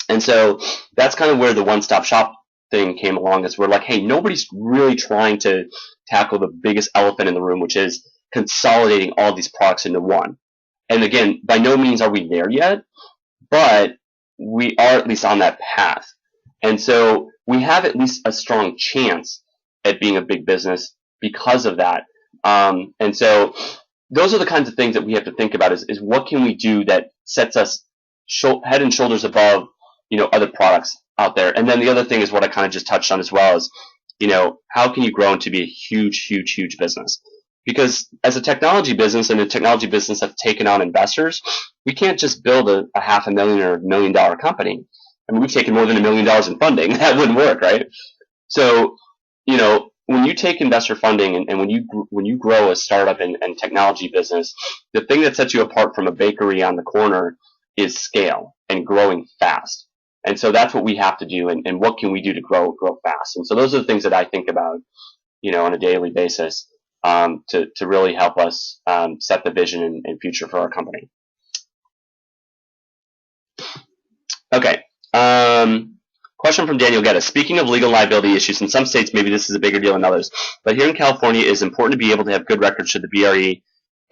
And so that's kind of where the one-stop shop thing came along, is we're like, hey, nobody's really trying to tackle the biggest elephant in the room, which is consolidating all these products into one. And again, by no means are we there yet, but we are at least on that path. And so we have at least a strong chance at being a big business because of that. And so those are the kinds of things that we have to think about, is what can we do that sets us head and shoulders above, other products out there. And then the other thing is what I kind of just touched on as well, is, how can you grow into be a huge, huge, huge business? Because as a technology business, and a technology business that's taken on investors, we can't just build a $500,000 or $1 million company. I mean, we've taken more than $1 million in funding. That wouldn't work, right? So, when you take investor funding and when you grow a startup and technology business, the thing that sets you apart from a bakery on the corner is scale and growing fast. And so that's what we have to do. And what can we do to grow fast? And so those are the things that I think about, on a daily basis. To really help us set the vision and future for our company. Okay. Question from Daniel Geddes. Speaking of legal liability issues, in some states maybe this is a bigger deal than others, but here in California it is important to be able to have good records should the BRE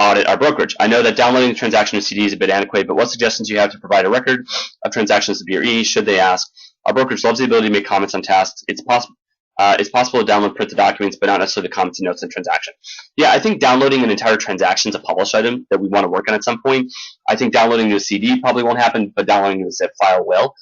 audit our brokerage. I know that downloading the transaction to CD is a bit antiquated, but what suggestions do you have to provide a record of transactions to BRE should they ask? Our brokerage loves the ability to make comments on tasks. It's possible to download printed documents, but not necessarily the comments and notes in transaction. Yeah, I think downloading an entire transaction is a published item that we want to work on at some point. I think downloading to a CD probably won't happen, but downloading to a zip file will.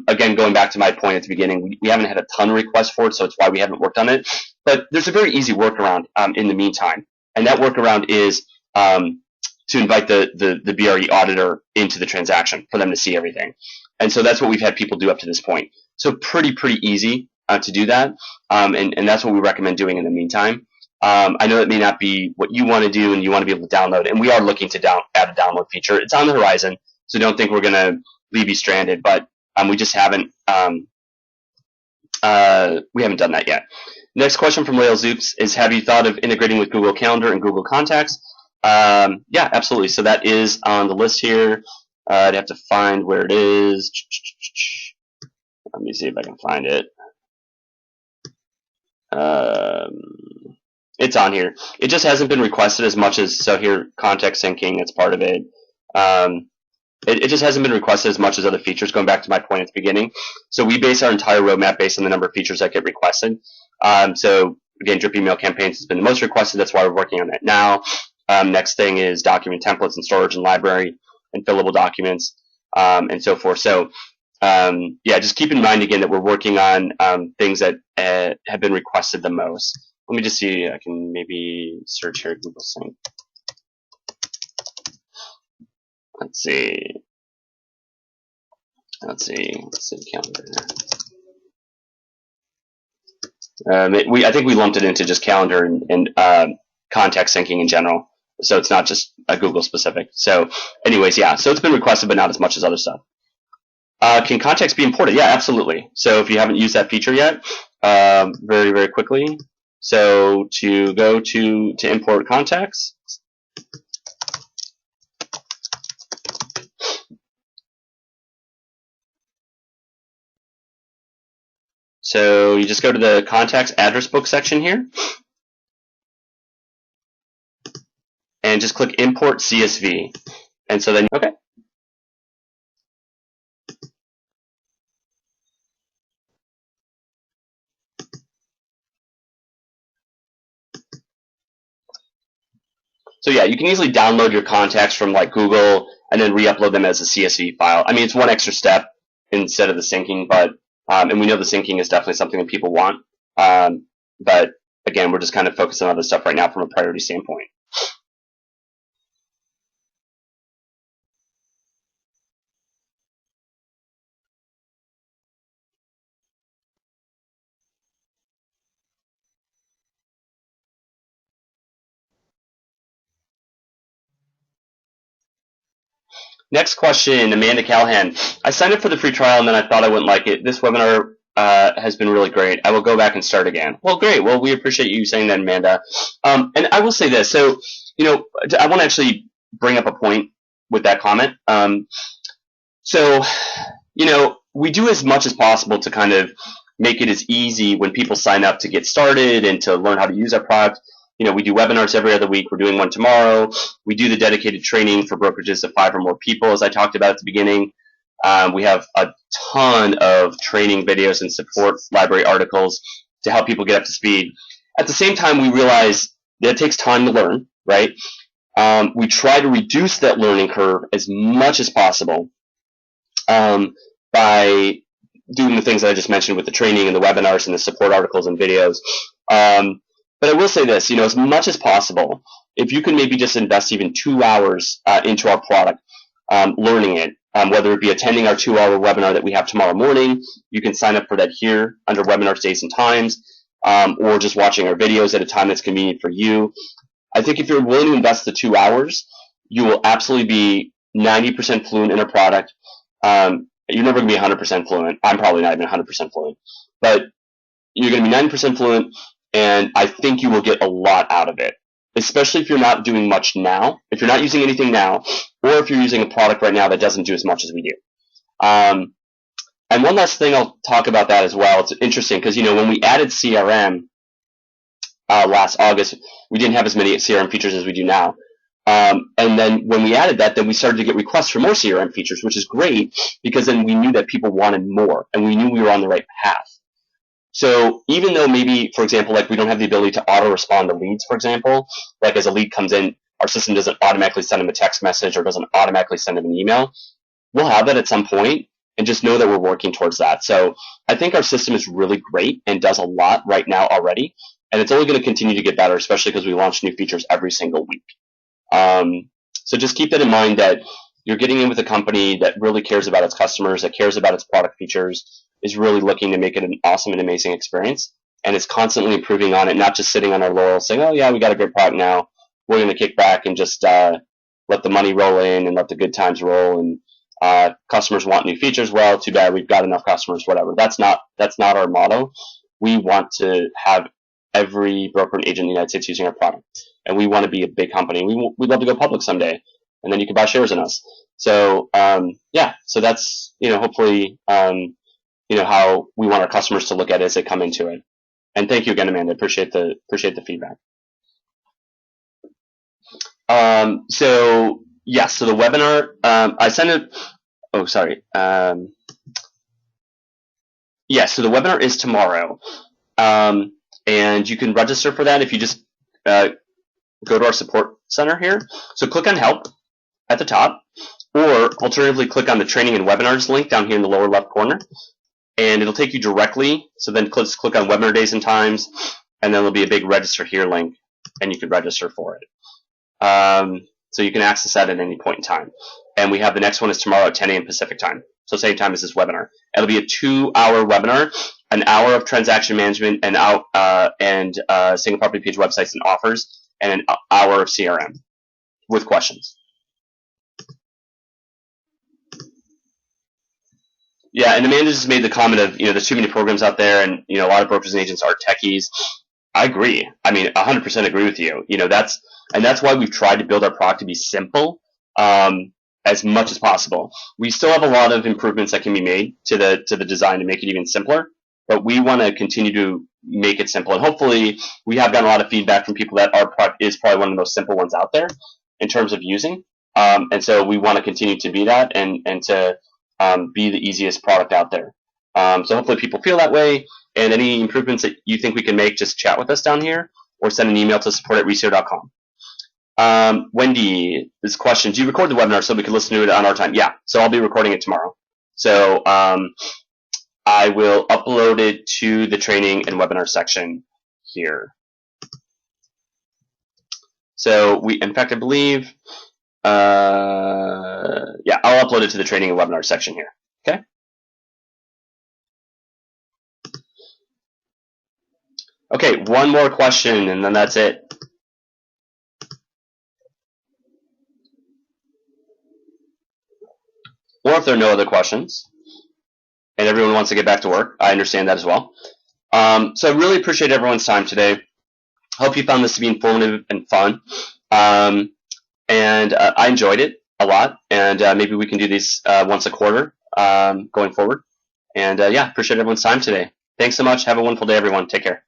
Again, going back to my point at the beginning, we haven't had a ton of requests for it, so it's why we haven't worked on it. But there's a very easy workaround in the meantime. And that workaround is to invite the BRE auditor into the transaction for them to see everything. And so that's what we've had people do up to this point. So pretty easy to do that. And that's what we recommend doing in the meantime. I know that may not be what you want to do and you want to be able to download, and we are looking to add a download feature. It's on the horizon, so don't think we're going to leave you stranded, but we just haven't done that yet. Next question from Lael Zoops is, have you thought of integrating with Google Calendar and Google Contacts? Yeah, absolutely. So that is on the list here. I'd have to find where it is. Let me see if I can find it. It's on here. It just hasn't been requested as much as, so here, contact syncing, it's part of it. It just hasn't been requested as much as other features, going back to my point at the beginning. So we base our entire roadmap based on the number of features that get requested. So again, drip email campaigns has been the most requested. That's why we're working on that now. Next thing is document templates and storage and library and fillable documents and so forth. So yeah, just keep in mind again that we're working on things that have been requested the most. Let me just see. I can maybe search here Google Sync. Let's see calendar. I think we lumped it into just calendar and contact syncing in general. So it's not just Google specific. So anyways, yeah. So it's been requested, but not as much as other stuff. Can contacts be imported? Yeah, absolutely. So if you haven't used that feature yet, very quickly. So to go to import contacts. So you just go to the contacts address book section here and just click import CSV. And so then, okay. So yeah, you can easily download your contacts from like Google and then re-upload them as a CSV file. I mean, it's one extra step instead of the syncing, but and we know the syncing is definitely something that people want. But again, we're just kind of focused on other stuff right now from a priority standpoint. Next question, Amanda Callahan. I signed up for the free trial and then I thought I wouldn't like it. This webinar has been really great. I will go back and start again. Well, great. Well, we appreciate you saying that, Amanda. And I will say this. So, you know, I want to actually bring up a point with that comment. So, you know, we do as much as possible to kind of make it as easy when people sign up to get started and to learn how to use our product. You know, we do webinars every other week. We're doing one tomorrow. We do the dedicated training for brokerages of 5 or more people, as I talked about at the beginning. We have a ton of training videos and support library articles to help people get up to speed. At the same time, we realize that it takes time to learn, right? We try to reduce that learning curve as much as possible by doing the things that I just mentioned with the training and the webinars and the support articles and videos. But I will say this, you know, as much as possible, if you can maybe just invest even 2 hours into our product, learning it, whether it be attending our 2-hour webinar that we have tomorrow morning, you can sign up for that here under webinars, days, and times, or just watching our videos at a time that's convenient for you. I think if you're willing to invest the 2 hours, you will absolutely be 90% fluent in a product. You're never going to be 100% fluent. I'm probably not even 100% fluent. But you're going to be 90% fluent, and I think you will get a lot out of it, especially if you're not doing much now, if you're not using anything now, or if you're using a product right now that doesn't do as much as we do. And one last thing I'll talk about that as well. It's interesting because, you know, when we added CRM last August, we didn't have as many CRM features as we do now. And then when we added that, then we started to get requests for more CRM features, which is great because then we knew that people wanted more and we knew we were on the right path. So even though maybe, for example, like we don't have the ability to auto-respond to leads, for example, like as a lead comes in, our system doesn't automatically send them a text message or doesn't automatically send them an email. We'll have that at some point and just know that we're working towards that. So I think our system is really great and does a lot right now already. and it's only going to continue to get better, especially because we launch new features every single week. So just keep that in mind, that you're getting in with a company that really cares about its customers, that cares about its product features, is really looking to make it an awesome and amazing experience, and is constantly improving on it, not just sitting on our laurels saying, oh yeah, we got a great product now, we're going to kick back and just let the money roll in and let the good times roll, and customers want new features. Well, too bad, we've got enough customers, whatever. That's not our motto. We want to have every broker and agent in the United States using our product, and we want to be a big company. We'd love to go public someday, and then you can buy shares in us. So yeah, so that's hopefully how we want our customers to look at it as they come into it. And thank you again, Amanda. Appreciate the feedback. So yes, so the webinar, I sent it. Oh, sorry. Yes, so the webinar is tomorrow, and you can register for that if you just go to our support center here. So click on Help at the top, or alternatively click on the Training and Webinars link down here in the lower left corner, and it'll take you directly. So then click on Webinar Days and Times, and then there'll be a big Register Here link, and you can register for it. So you can access that at any point in time. And we have the next one is tomorrow at 10 a.m. Pacific time. So same time as this webinar. It'll be a 2-hour webinar, an hour of transaction management and single property page websites and offers, and an hour of CRM with questions. Yeah, and Amanda just made the comment of, there's too many programs out there, and, a lot of brokers and agents are techies. I agree. I mean, 100% agree with you. That's why we've tried to build our product to be simple as much as possible. We still have a lot of improvements that can be made to the design to make it even simpler, but we want to continue to make it simple. And hopefully, we have gotten a lot of feedback from people that our product is probably one of the most simple ones out there in terms of using. And so we want to continue to be that and to be the easiest product out there. So hopefully people feel that way. And any improvements that you think we can make, just chat with us down here or send an email to support@reesio.com. Wendy, this question, do you record the webinar so we can listen to it on our time? Yeah, so I'll be recording it tomorrow. So I will upload it to the training and webinar section here. So in fact, I believe, yeah, I'll upload it to the training and webinar section here. Okay. Okay, one more question, and then that's it. Or if there are no other questions, and everyone wants to get back to work, I understand that as well. So I really appreciate everyone's time today. Hope you found this to be informative and fun. And I enjoyed it a lot, and maybe we can do these once a quarter going forward. And yeah, appreciate everyone's time today. Thanks so much. Have a wonderful day, everyone. Take care.